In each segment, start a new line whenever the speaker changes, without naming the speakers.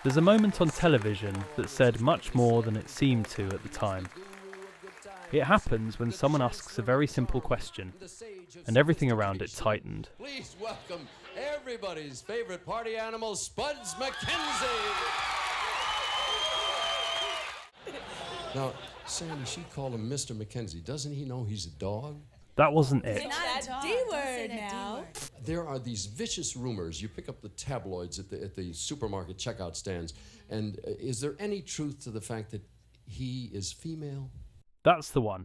There's a moment on television that said much more than it seemed to at the time. It happens when someone asks a very simple question, and everything around it tightened.
Please welcome everybody's favorite party animal, Spuds MacKenzie! Now, Sam, she called him Mr. McKenzie. Doesn't he know he's a dog?
That wasn't it.
Not that D-word now.
There are these vicious rumors. You pick up the tabloids at the supermarket checkout stands, and is there any truth to the fact that he is female?
That's the one.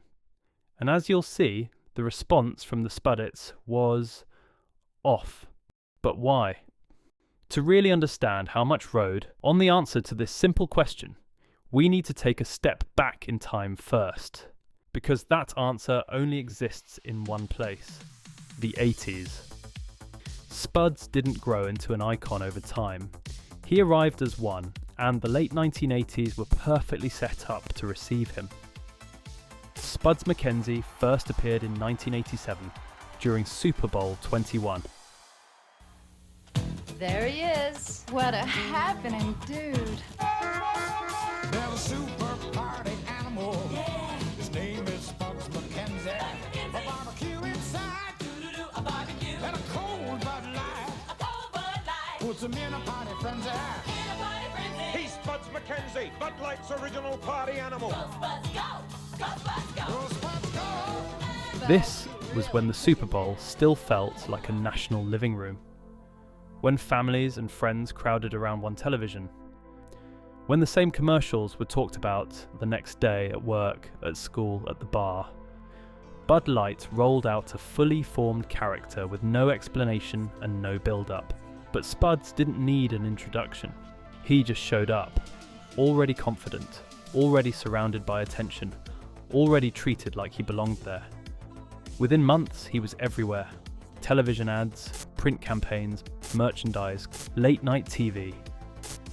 And as you'll see, the response from the Spuddits was off. But why? To really understand how much rode on the answer to this simple question, we need to take a step back in time first. Because that answer only exists in one place, the 80s. Spuds didn't grow into an icon over time. He arrived as one, and the late 1980s were perfectly set up to receive him. Spuds MacKenzie first appeared in 1987 during Super Bowl 21.
There he is. What a happening dude.
They're a super party animal. Yeah. His name is Spuds MacKenzie. A barbecue inside. A barbecue. And a cold Bud Light. A cold Bud Light. Puts him in a party frenzy.
He's Spuds MacKenzie, Bud Light's original party animal.
Go Spuds, go! Go Spuds, go!
Go Spuds, go!
This was when the Super Bowl still felt like a national living room. When families and friends crowded around one television. When the same commercials were talked about the next day at work, at school, at the bar. Bud Light rolled out a fully formed character with no explanation and no build-up. But Spuds didn't need an introduction. He just showed up, already confident, already surrounded by attention, already treated like he belonged there. Within months, he was everywhere. Television ads, print campaigns, merchandise, late-night TV.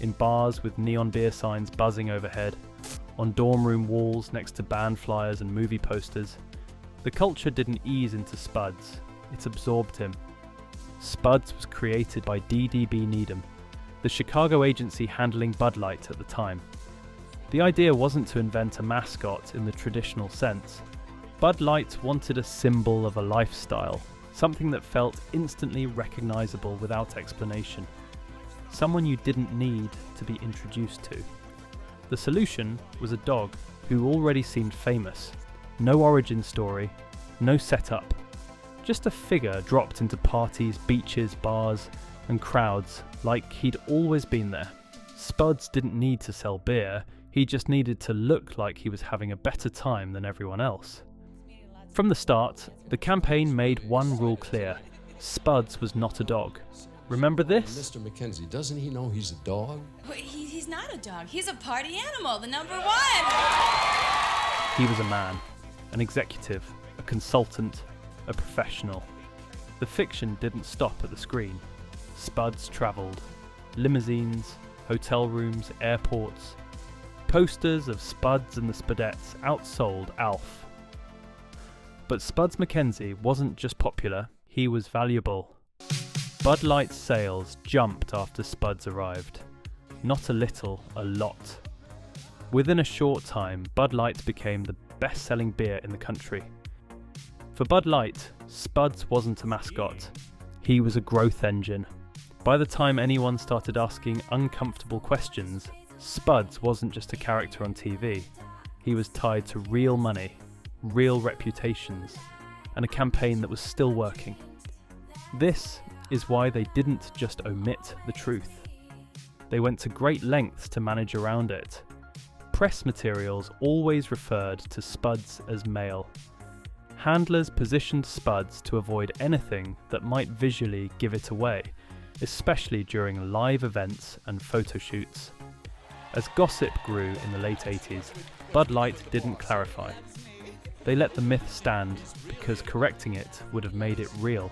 In bars with neon beer signs buzzing overhead, on dorm room walls next to band flyers and movie posters. The culture didn't ease into Spuds, it absorbed him. Spuds was created by DDB Needham, the Chicago agency handling Bud Light at the time. The idea wasn't to invent a mascot in the traditional sense. Bud Light wanted a symbol of a lifestyle, something that felt instantly recognizable without explanation. Someone you didn't need to be introduced to. The solution was a dog who already seemed famous. No origin story, no setup. Just a figure dropped into parties, beaches, bars, and crowds like he'd always been there. Spuds didn't need to sell beer, he just needed to look like he was having a better time than everyone else. From the start, the campaign made one rule clear. Spuds was not a dog. Remember this?
Mr. McKenzie, doesn't he know he's a dog?
Wait, he's not a dog. He's a party animal, the number one.
He was a man, an executive, a consultant, a professional. The fiction didn't stop at the screen. Spuds travelled. Limousines, hotel rooms, airports. Posters of Spuds and the Spudettes outsold Alf. But Spuds MacKenzie wasn't just popular, he was valuable. Bud Light's sales jumped after Spuds arrived. Not a little, a lot. Within a short time, Bud Light became the best-selling beer in the country. For Bud Light, Spuds wasn't a mascot. He was a growth engine. By the time anyone started asking uncomfortable questions, Spuds wasn't just a character on TV. He was tied to real money, real reputations, and a campaign that was still working. This is why they didn't just omit the truth. They went to great lengths to manage around it. Press materials always referred to Spuds as male. Handlers positioned Spuds to avoid anything that might visually give it away, especially during live events and photo shoots. As gossip grew in the late 80s, Bud Light didn't clarify. They let the myth stand because correcting it would have made it real.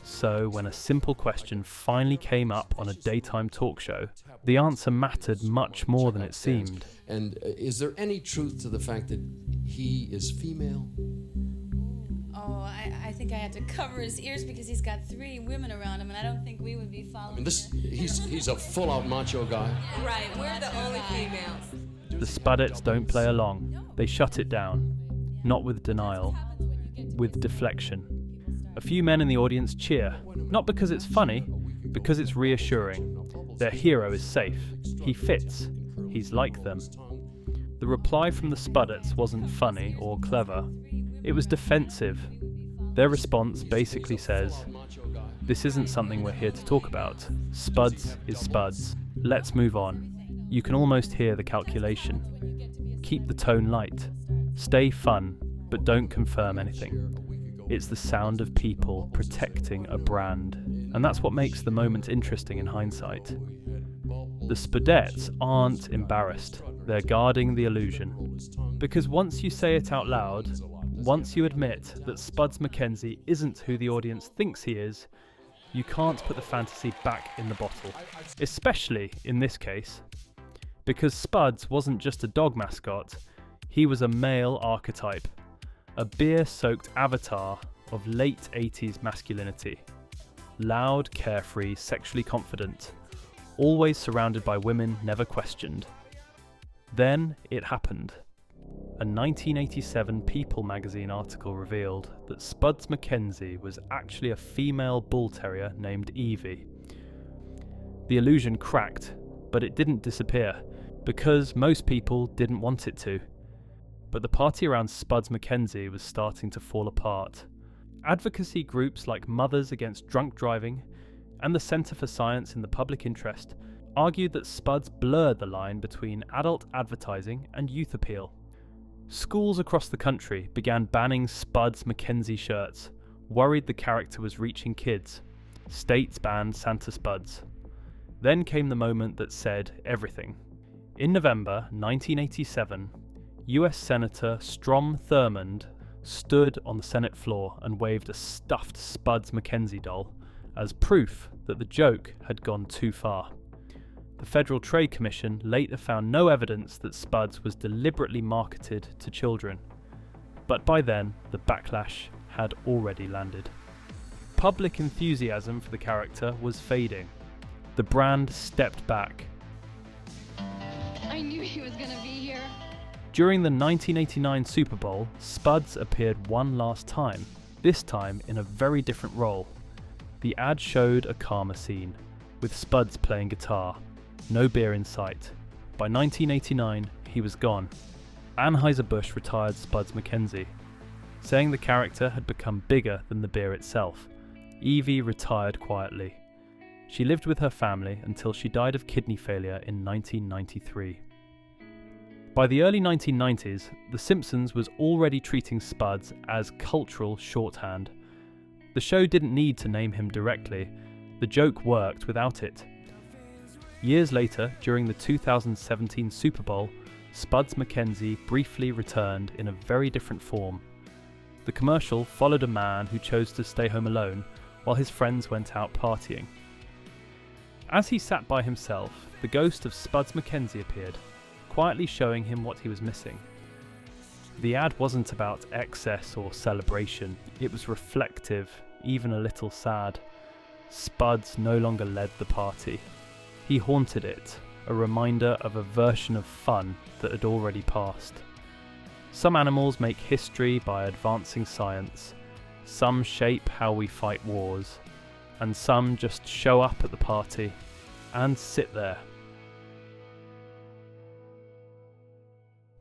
So when a simple question finally came up on a daytime talk show, the answer mattered much more than it seemed.
And is there any truth to the fact that he is female?
Oh, I think I had to cover his ears because he's got 3 women around him, and I don't think we would be following.
I mean, he's a full-out macho guy.
Right, we're the only females.
The Spudettes don't play along. They shut it down. Not with denial, with deflection. A few men in the audience cheer, not because it's funny, because it's reassuring. Their hero is safe. He fits. He's like them. The reply from the Spudettes wasn't funny or clever. It was defensive. Their response basically says, "This isn't something we're here to talk about. Spuds is Spuds. Let's move on." You can almost hear the calculation. Keep the tone light. Stay fun, but don't confirm anything. It's the sound of people protecting a brand. And that's what makes the moment interesting in hindsight. The Spudettes aren't embarrassed. They're guarding the illusion. Because once you say it out loud, once you admit that Spuds MacKenzie isn't who the audience thinks he is, you can't put the fantasy back in the bottle. Especially in this case. Because Spuds wasn't just a dog mascot, he was a male archetype. A beer-soaked avatar of late 80s masculinity. Loud, carefree, sexually confident. Always surrounded by women never questioned. Then it happened. A 1987 People magazine article revealed that Spuds MacKenzie was actually a female bull terrier named Evie. The illusion cracked, but it didn't disappear, because most people didn't want it to. But the party around Spuds MacKenzie was starting to fall apart. Advocacy groups like Mothers Against Drunk Driving and the Centre for Science in the Public Interest argued that Spuds blurred the line between adult advertising and youth appeal. Schools across the country began banning Spuds MacKenzie shirts, worried the character was reaching kids. States banned Santa Spuds. Then came the moment that said everything. In November 1987, US Senator Strom Thurmond stood on the Senate floor and waved a stuffed Spuds MacKenzie doll as proof that the joke had gone too far. The Federal Trade Commission later found no evidence that Spuds was deliberately marketed to children, but by then the backlash had already landed. Public enthusiasm for the character was fading. The brand stepped back.
I knew he was gonna be here.
During the 1989 Super Bowl, Spuds appeared one last time, this time in a very different role. The ad showed a calmer scene, with Spuds playing guitar, no beer in sight. By 1989, he was gone. Anheuser-Busch retired Spuds MacKenzie, saying the character had become bigger than the beer itself. Evie retired quietly. She lived with her family until she died of kidney failure in 1993. By the early 1990s, The Simpsons was already treating Spuds as cultural shorthand. The show didn't need to name him directly. The joke worked without it. Years later, during the 2017 Super Bowl, Spuds MacKenzie briefly returned in a very different form. The commercial followed a man who chose to stay home alone while his friends went out partying. As he sat by himself, the ghost of Spuds MacKenzie appeared, quietly showing him what he was missing. The ad wasn't about excess or celebration, it was reflective, even a little sad. Spuds no longer led the party. He haunted it, a reminder of a version of fun that had already passed. Some animals make history by advancing science, some shape how we fight wars, and some just show up at the party and sit there.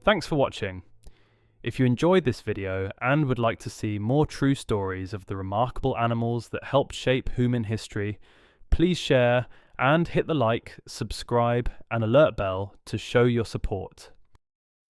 Thanks for watching. If you enjoyed this video and would like to see more true stories of the remarkable animals that helped shape human history, please share and hit the like, subscribe and alert bell to show your support.